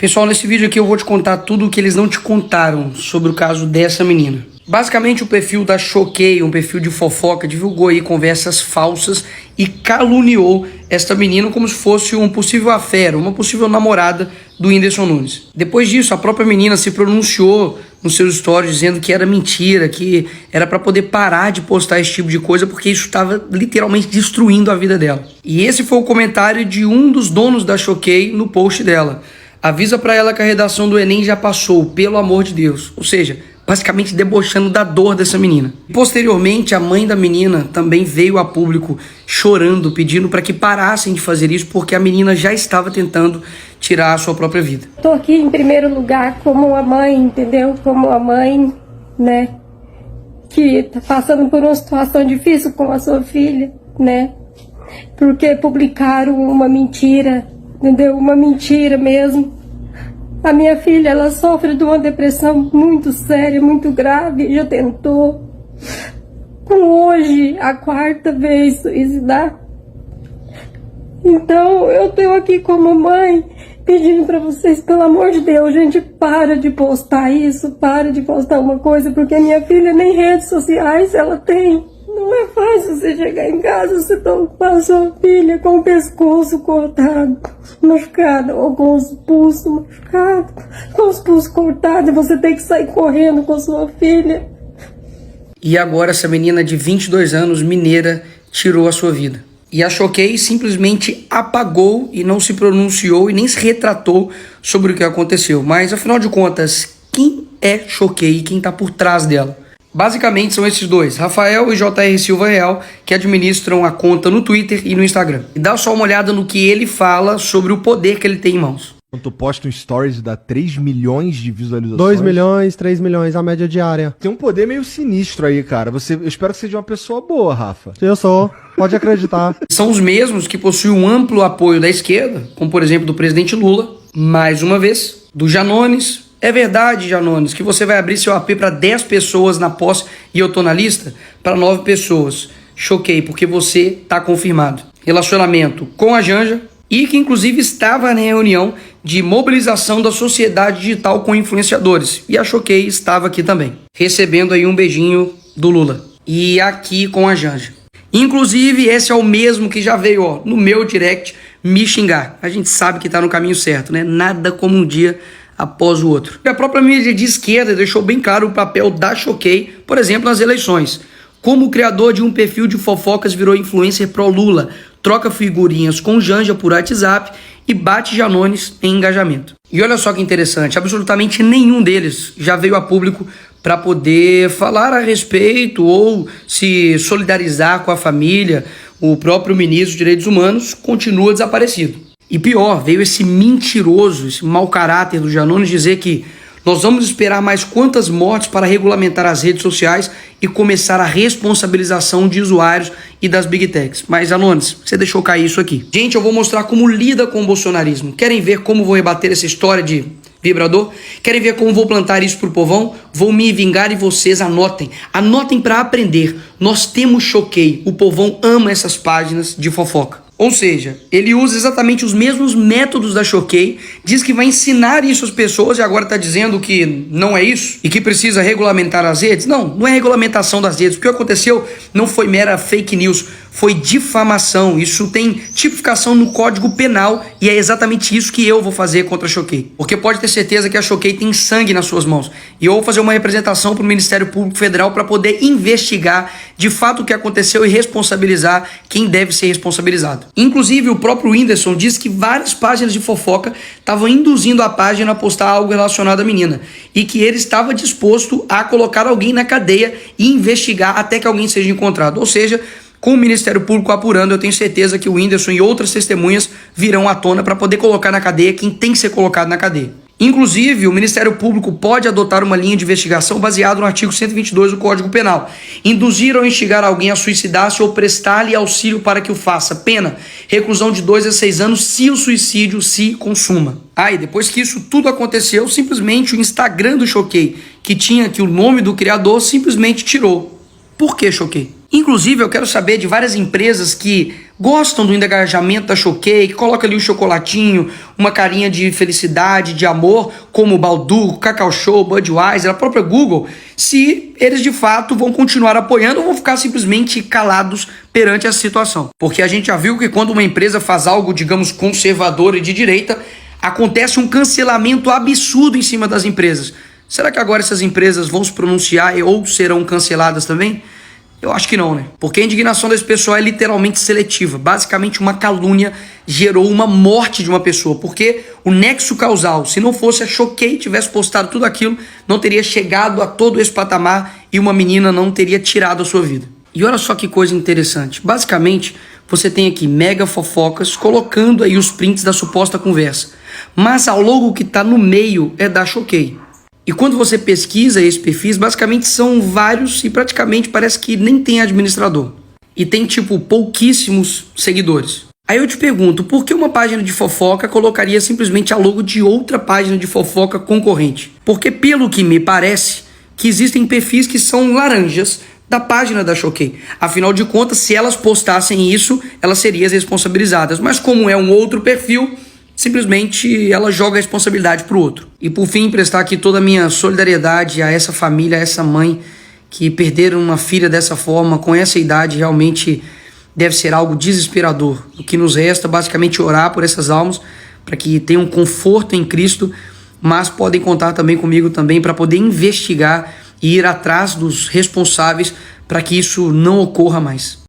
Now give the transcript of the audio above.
Pessoal, nesse vídeo aqui eu vou te contar tudo o que eles não te contaram sobre o caso dessa menina. Basicamente, o perfil da Choquei, um perfil de fofoca, divulgou aí conversas falsas e caluniou esta menina como se fosse um possível affair, uma possível namorada do Whindersson Nunes. Depois disso, a própria menina se pronunciou nos seus stories dizendo que era mentira, que era para poder parar de postar esse tipo de coisa porque isso estava literalmente destruindo a vida dela. E esse foi o comentário de um dos donos da Choquei no post dela. Avisa pra ela que a redação do Enem já passou, pelo amor de Deus. Ou seja, basicamente debochando da dor dessa menina. Posteriormente, a mãe da menina também veio a público chorando, pedindo para que parassem de fazer isso, porque a menina já estava tentando tirar a sua própria vida. Tô aqui em primeiro lugar como uma mãe, entendeu? Como uma mãe, né? Que tá passando por uma situação difícil com a sua filha, né? Porque publicaram uma mentira, entendeu? Uma mentira mesmo. A minha filha, ela sofre de uma depressão muito séria, muito grave, já tentou. Com hoje, a 4ª vez suicidar. Então, eu tô aqui como mãe, pedindo pra vocês, pelo amor de Deus, gente, para de postar isso, para de postar uma coisa, porque minha filha nem redes sociais ela tem. Não é fácil você chegar em casa, você tá com a sua filha com o pescoço cortado, machucado, ou com os pulsos machucados, com os pulsos cortados, e você tem que sair correndo com a sua filha. E agora essa menina de 22 anos, mineira, tirou a sua vida. E a Choquei simplesmente apagou e não se pronunciou e nem se retratou sobre o que aconteceu. Mas, afinal de contas, quem é Choquei e quem está por trás dela? Basicamente são esses dois, Rafael e JR Silva Real, que administram a conta no Twitter e no Instagram. E dá só uma olhada no que ele fala sobre o poder que ele tem em mãos. Quando tu posta um stories e dá 3 milhões de visualizações. 2 milhões, 3 milhões, a média diária. Tem um poder meio sinistro aí, cara. Eu espero que seja uma pessoa boa, Rafa. Eu sou, pode acreditar. São os mesmos que possuem um amplo apoio da esquerda, como por exemplo do presidente Lula, mais uma vez, do Janones. É verdade, Janones, que você vai abrir seu AP para 10 pessoas na posse e eu tô na lista? Para 9 pessoas. Choquei, porque você tá confirmado. Relacionamento com a Janja e que inclusive estava na reunião de mobilização da sociedade digital com influenciadores. E a Choquei estava aqui também, recebendo aí um beijinho do Lula. E aqui com a Janja. Inclusive, esse é o mesmo que já veio, ó, no meu direct me xingar. A gente sabe que tá no caminho certo, né? Nada como um dia após o outro. E a própria mídia de esquerda deixou bem claro o papel da Choquei, por exemplo, nas eleições. Como o criador de um perfil de fofocas virou influencer pró-Lula, troca figurinhas com Janja por WhatsApp e bate Janones em engajamento. E olha só que interessante, absolutamente nenhum deles já veio a público para poder falar a respeito ou se solidarizar com a família. O próprio ministro de Direitos Humanos continua desaparecido. E pior, veio esse mentiroso, esse mau caráter do Janones dizer que nós vamos esperar mais quantas mortes para regulamentar as redes sociais e começar a responsabilização de usuários e das Big Techs. Mas, Janones, você deixou cair isso aqui. Gente, eu vou mostrar como lida com o bolsonarismo. Querem ver como vou rebater essa história de vibrador? Querem ver como vou plantar isso pro povão? Vou me vingar e vocês anotem. Anotem para aprender. Nós temos Choquei. O povão ama essas páginas de fofoca. Ou seja, ele usa exatamente os mesmos métodos da Choquei, diz que vai ensinar isso às pessoas e agora está dizendo que não é isso e que precisa regulamentar as redes. Não é regulamentação das redes. O que aconteceu não foi mera fake news, foi difamação. Isso tem tipificação no Código Penal e é exatamente isso que eu vou fazer contra a Choquei. Porque pode ter certeza que a Choquei tem sangue nas suas mãos. E eu vou fazer uma representação para o Ministério Público Federal para poder investigar de fato o que aconteceu e responsabilizar quem deve ser responsabilizado. Inclusive, o próprio Whindersson disse que várias páginas de fofoca estavam induzindo a página a postar algo relacionado à menina e que ele estava disposto a colocar alguém na cadeia e investigar até que alguém seja encontrado. Ou seja, com o Ministério Público apurando, eu tenho certeza que o Whindersson e outras testemunhas virão à tona para poder colocar na cadeia quem tem que ser colocado na cadeia. Inclusive, o Ministério Público pode adotar uma linha de investigação baseada no artigo 122 do Código Penal. Induzir ou instigar alguém a suicidar-se ou prestar-lhe auxílio para que o faça. Pena, reclusão de 2 a 6 anos se o suicídio se consuma. E depois que isso tudo aconteceu, simplesmente o Instagram do Choquei, que tinha aqui o nome do criador, simplesmente tirou. Por que Choquei? Inclusive, eu quero saber de várias empresas que gostam do engajamento da Choquei, que colocam ali o chocolatinho, uma carinha de felicidade, de amor, como o Balduco, Cacau Show, Budweiser, a própria Google, se eles de fato vão continuar apoiando ou vão ficar simplesmente calados perante essa situação. Porque a gente já viu que quando uma empresa faz algo, digamos, conservador e de direita, acontece um cancelamento absurdo em cima das empresas. Será que agora essas empresas vão se pronunciar ou serão canceladas também? Eu acho que não, né? Porque a indignação desse pessoal é literalmente seletiva. Basicamente, uma calúnia gerou uma morte de uma pessoa. Porque o nexo causal, se não fosse a Choquei tivesse postado tudo aquilo, não teria chegado a todo esse patamar e uma menina não teria tirado a sua vida. E olha só que coisa interessante. Basicamente, você tem aqui mega fofocas colocando aí os prints da suposta conversa. Mas a logo que tá no meio é da Choquei. E quando você pesquisa esses perfis, basicamente são vários e praticamente parece que nem tem administrador. E tem, tipo, pouquíssimos seguidores. Aí eu te pergunto, por que uma página de fofoca colocaria simplesmente a logo de outra página de fofoca concorrente? Porque, pelo que me parece, que existem perfis que são laranjas da página da Choquei. Afinal de contas, se elas postassem isso, elas seriam responsabilizadas. Mas como é um outro perfil, simplesmente ela joga a responsabilidade para o outro. E por fim, prestar aqui toda a minha solidariedade a essa família, a essa mãe que perderam uma filha dessa forma, com essa idade, realmente deve ser algo desesperador. O que nos resta basicamente orar por essas almas, para que tenham conforto em Cristo, mas podem contar também comigo também para poder investigar e ir atrás dos responsáveis para que isso não ocorra mais.